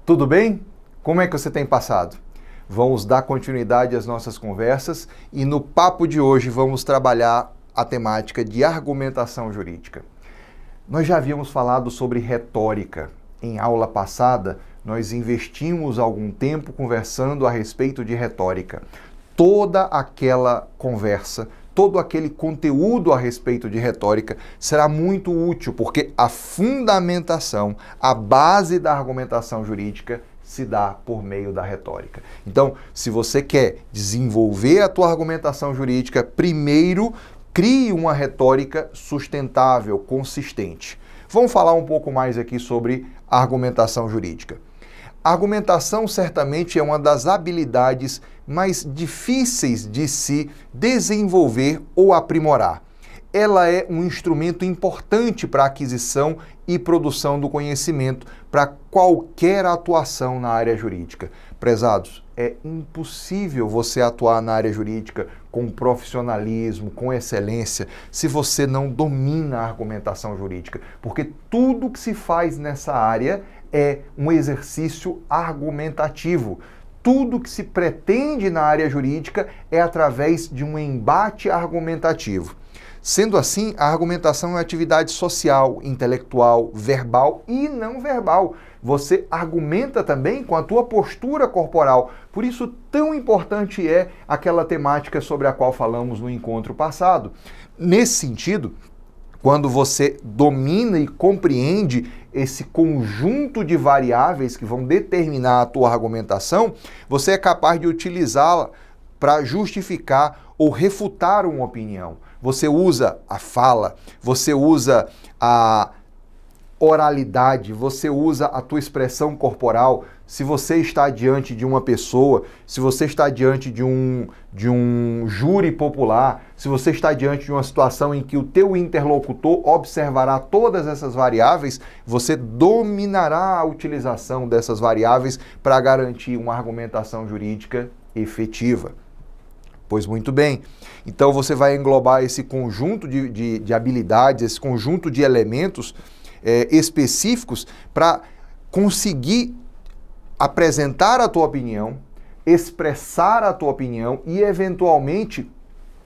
Tudo bem? Como é que você tem passado? Vamos dar continuidade às nossas conversas e no papo de hoje vamos trabalhar a temática de argumentação jurídica. Nós já havíamos falado sobre retórica. Em aula passada, nós investimos algum tempo conversando a respeito de retórica. Toda aquela conversa, todo aquele conteúdo a respeito de retórica será muito útil, porque a fundamentação, a base da argumentação jurídica se dá por meio da retórica. Então, se você quer desenvolver a tua argumentação jurídica, primeiro crie uma retórica sustentável, consistente. Vamos falar um pouco mais aqui sobre a argumentação jurídica. A argumentação certamente é uma das habilidades mais difíceis de se desenvolver ou aprimorar. Ela é um instrumento importante para a aquisição e produção do conhecimento para qualquer atuação na área jurídica. Prezados, é impossível você atuar na área jurídica com profissionalismo, com excelência, se você não domina a argumentação jurídica, porque tudo que se faz nessa área é um exercício argumentativo. Tudo que se pretende na área jurídica é através de um embate argumentativo. Sendo assim, a argumentação é uma atividade social, intelectual, verbal e não verbal. Você argumenta também com a tua postura corporal. Por isso, tão importante é aquela temática sobre a qual falamos no encontro passado. Nesse sentido, quando você domina e compreende esse conjunto de variáveis que vão determinar a tua argumentação, você é capaz de utilizá-la para justificar ou refutar uma opinião. Você usa a fala, você usa a oralidade, você usa a tua expressão corporal. Se você está diante de uma pessoa, se você está diante de um júri popular, se você está diante de uma situação em que o teu interlocutor observará todas essas variáveis, você dominará a utilização dessas variáveis para garantir uma argumentação jurídica efetiva. Pois muito bem. Então você vai englobar esse conjunto de habilidades, esse conjunto de elementos específicos para conseguir apresentar a tua opinião, expressar a tua opinião e, eventualmente,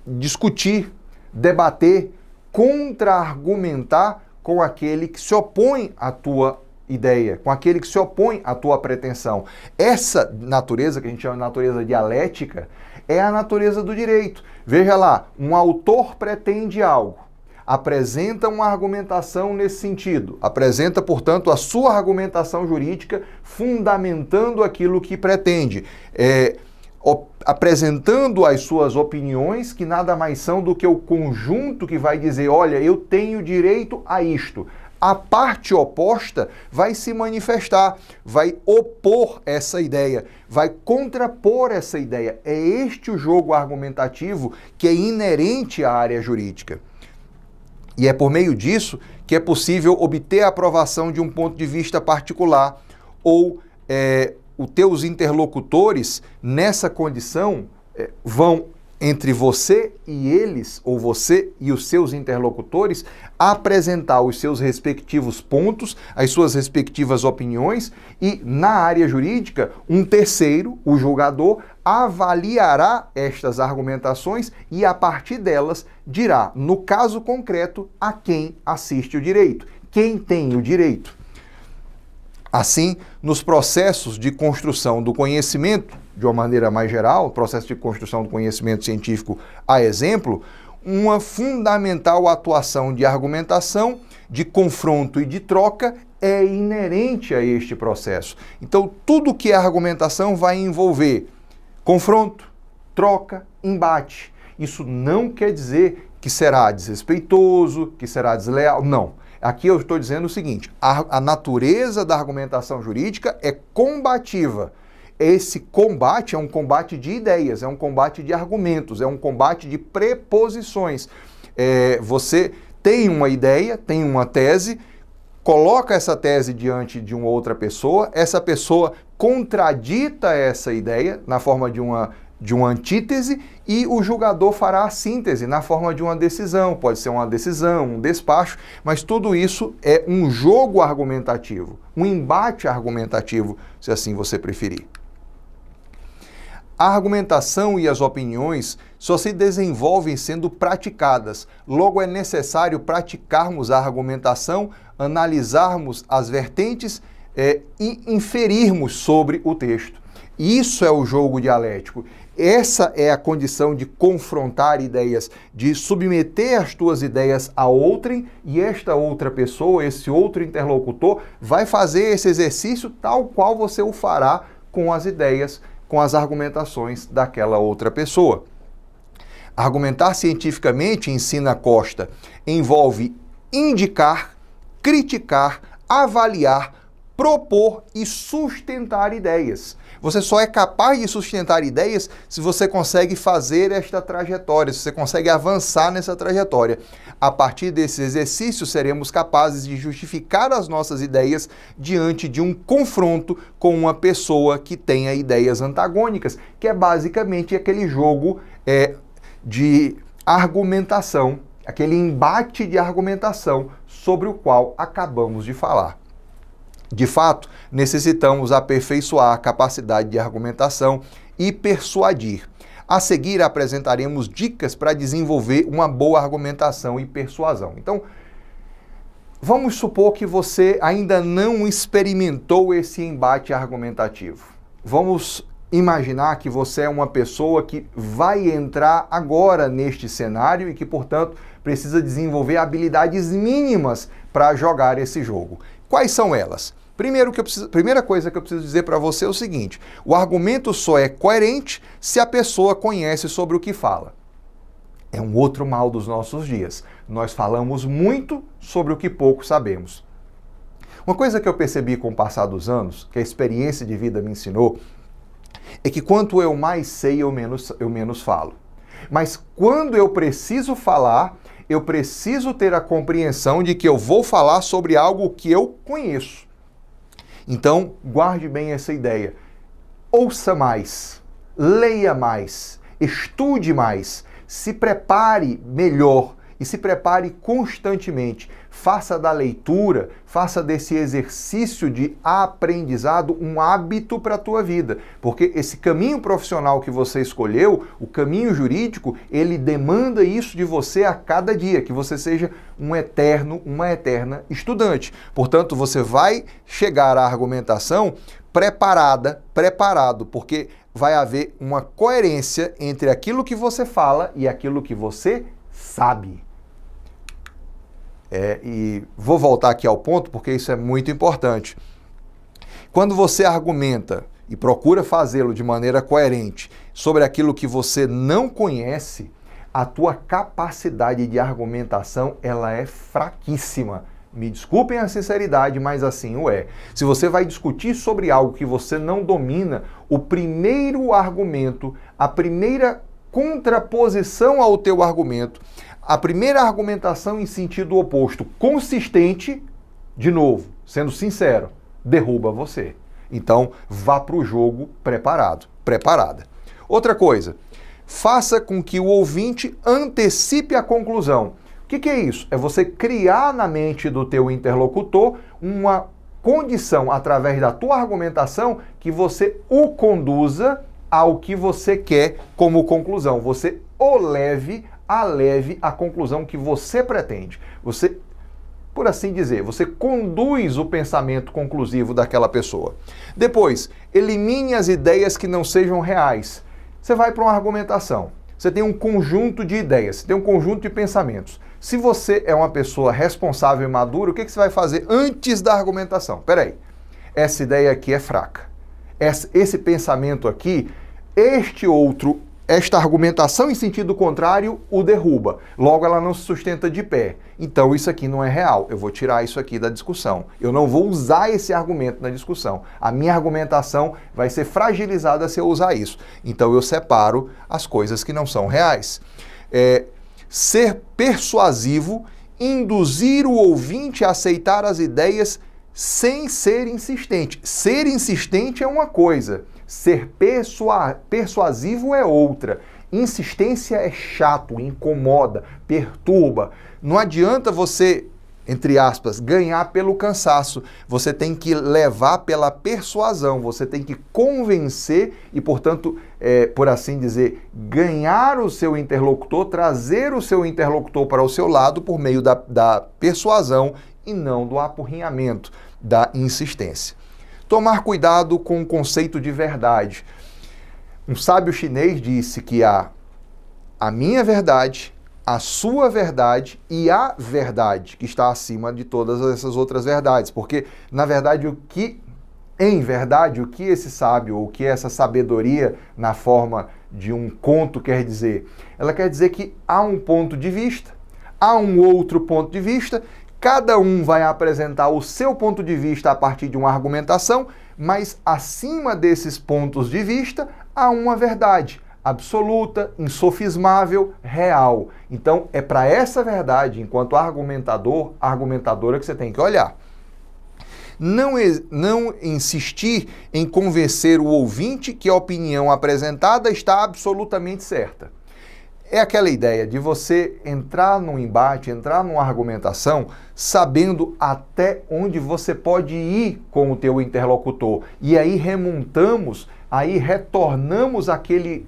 discutir, debater, contra-argumentar com aquele que se opõe à tua ideia, com aquele que se opõe à tua pretensão. Essa natureza, que a gente chama de natureza dialética, é a natureza do direito. Veja lá, um autor pretende algo, apresenta uma argumentação nesse sentido, apresenta, portanto, a sua argumentação jurídica fundamentando aquilo que pretende, apresentando as suas opiniões, que nada mais são do que o conjunto que vai dizer, olha, eu tenho direito a isto. A parte oposta vai se manifestar, vai opor essa ideia, vai contrapor essa ideia. É este o jogo argumentativo que é inerente à área jurídica. E é por meio disso que é possível obter a aprovação de um ponto de vista particular ou os teus interlocutores, nessa condição, vão entre você e eles, ou você e os seus interlocutores, apresentar os seus respectivos pontos, as suas respectivas opiniões e, na área jurídica, um terceiro, o julgador, avaliará estas argumentações e, a partir delas, dirá, no caso concreto, a quem assiste o direito, quem tem o direito. Assim, nos processos de construção do conhecimento, de uma maneira mais geral, o processo de construção do conhecimento científico, a exemplo, uma fundamental atuação de argumentação, de confronto e de troca é inerente a este processo. Então, tudo que é argumentação vai envolver confronto, troca, embate. Isso não quer dizer que será desrespeitoso, que será desleal, não. Aqui eu estou dizendo o seguinte, a natureza da argumentação jurídica é combativa. Esse combate é um combate de ideias, é um combate de argumentos, é um combate de preposições. Você tem uma ideia, tem uma tese, coloca essa tese diante de uma outra pessoa, essa pessoa contradita essa ideia na forma de uma de uma antítese e o julgador fará a síntese na forma de uma decisão. Pode ser uma decisão, um despacho, mas tudo isso é um jogo argumentativo, um embate argumentativo, se assim você preferir. A argumentação e as opiniões só se desenvolvem sendo praticadas. Logo, é necessário praticarmos a argumentação, analisarmos as vertentes e inferirmos sobre o texto. Isso é o jogo dialético. Essa é a condição de confrontar ideias, de submeter as tuas ideias a outrem, e esta outra pessoa, esse outro interlocutor, vai fazer esse exercício tal qual você o fará com as ideias, com as argumentações daquela outra pessoa. Argumentar cientificamente, ensina Costa, envolve indicar, criticar, avaliar, propor e sustentar ideias. Você só é capaz de sustentar ideias se você consegue fazer esta trajetória, se você consegue avançar nessa trajetória. A partir desse exercício, seremos capazes de justificar as nossas ideias diante de um confronto com uma pessoa que tenha ideias antagônicas, que é basicamente aquele jogo de argumentação, aquele embate de argumentação sobre o qual acabamos de falar. De fato, necessitamos aperfeiçoar a capacidade de argumentação e persuadir. A seguir, apresentaremos dicas para desenvolver uma boa argumentação e persuasão. Então, vamos supor que você ainda não experimentou esse embate argumentativo. Vamos imaginar que você é uma pessoa que vai entrar agora neste cenário e que, portanto, precisa desenvolver habilidades mínimas para jogar esse jogo. Quais são elas? Primeira coisa que eu preciso dizer para você é o seguinte: o argumento só é coerente se a pessoa conhece sobre o que fala. É um outro mal dos nossos dias. Nós falamos muito sobre o que pouco sabemos. Uma coisa que eu percebi com o passar dos anos, que a experiência de vida me ensinou, é que quanto eu mais sei, eu menos falo. Mas quando eu preciso falar, eu preciso ter a compreensão de que eu vou falar sobre algo que eu conheço. Então, guarde bem essa ideia. Ouça mais, leia mais, estude mais, se prepare melhor e se prepare constantemente. Faça da leitura, faça desse exercício de aprendizado um hábito para a tua vida. Porque esse caminho profissional que você escolheu, o caminho jurídico, ele demanda isso de você a cada dia, que você seja um eterno, uma eterna estudante. Portanto, você vai chegar à argumentação preparado, porque vai haver uma coerência entre aquilo que você fala e aquilo que você sabe. E vou voltar aqui ao ponto porque isso é muito importante. Quando você argumenta e procura fazê-lo de maneira coerente sobre aquilo que você não conhece, a tua capacidade de argumentação ela é fraquíssima. Me desculpem a sinceridade, mas assim o é. Se você vai discutir sobre algo que você não domina, o primeiro argumento, a primeira contraposição ao teu argumento, a primeira argumentação em sentido oposto, consistente, de novo, sendo sincero, derruba você. Então, vá para o jogo preparada. Outra coisa, faça com que o ouvinte antecipe a conclusão. O que é isso? É você criar na mente do teu interlocutor uma condição, através da tua argumentação, que você o conduza ao que você quer como conclusão. Você aleve a conclusão que você pretende. Você, por assim dizer, você conduz o pensamento conclusivo daquela pessoa. Depois, elimine as ideias que não sejam reais. Você vai para uma argumentação. Você tem um conjunto de ideias, você tem um conjunto de pensamentos. Se você é uma pessoa responsável e madura, o que você vai fazer antes da argumentação? Peraí, essa ideia aqui é fraca. Esse pensamento aqui, esta argumentação em sentido contrário o derruba. Logo, ela não se sustenta de pé. Então, isso aqui não é real. Eu vou tirar isso aqui da discussão. Eu não vou usar esse argumento na discussão. A minha argumentação vai ser fragilizada se eu usar isso. Então, eu separo as coisas que não são reais. Ser persuasivo, induzir o ouvinte a aceitar as ideias sem ser insistente. Ser insistente é uma coisa, ser persuasivo é outra. Insistência é chato, incomoda, perturba. Não adianta você, entre aspas, ganhar pelo cansaço. Você tem que levar pela persuasão, você tem que convencer e, portanto, por assim dizer, ganhar o seu interlocutor, trazer o seu interlocutor para o seu lado por meio da persuasão e não do apurrinhamento, da insistência. Tomar cuidado com o conceito de verdade. Um sábio chinês disse que há a minha verdade, a sua verdade e a verdade que está acima de todas essas outras verdades. Porque, na verdade, o que esse sábio, ou o que essa sabedoria na forma de um conto quer dizer? Ela quer dizer que há um ponto de vista, há um outro ponto de vista, cada um vai apresentar o seu ponto de vista a partir de uma argumentação, mas acima desses pontos de vista há uma verdade absoluta, insofismável, real. Então, é para essa verdade, enquanto argumentador, argumentadora, que você tem que olhar. Não insistir em convencer o ouvinte que a opinião apresentada está absolutamente certa. É aquela ideia de você entrar num embate, entrar numa argumentação, sabendo até onde você pode ir com o teu interlocutor. E aí retornamos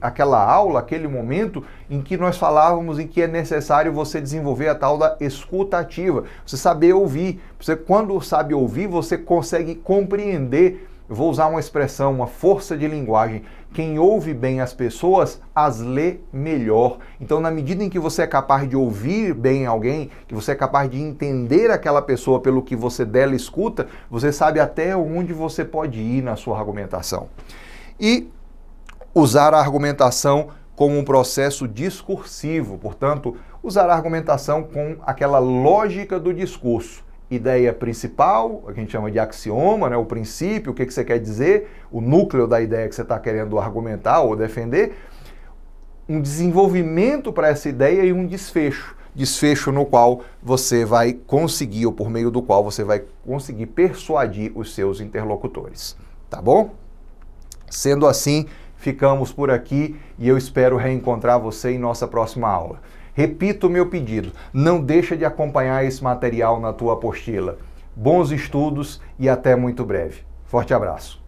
àquela aula, aquele momento em que nós falávamos em que é necessário você desenvolver a tal da escuta ativa. Você saber ouvir. Você, quando sabe ouvir, você consegue compreender. Eu vou usar uma expressão, uma força de linguagem. Quem ouve bem as pessoas, as lê melhor. Então, na medida em que você é capaz de ouvir bem alguém, que você é capaz de entender aquela pessoa pelo que você dela escuta, você sabe até onde você pode ir na sua argumentação. E usar a argumentação como um processo discursivo. Portanto, usar a argumentação com aquela lógica do discurso. Ideia principal, a gente chama de axioma, né? O princípio, o que você quer dizer, o núcleo da ideia que você está querendo argumentar ou defender, um desenvolvimento para essa ideia e um desfecho. Desfecho no qual você vai conseguir, ou por meio do qual você vai conseguir persuadir os seus interlocutores. Tá bom? Sendo assim, ficamos por aqui e eu espero reencontrar você em nossa próxima aula. Repito o meu pedido, não deixa de acompanhar esse material na tua apostila. Bons estudos e até muito breve. Forte abraço.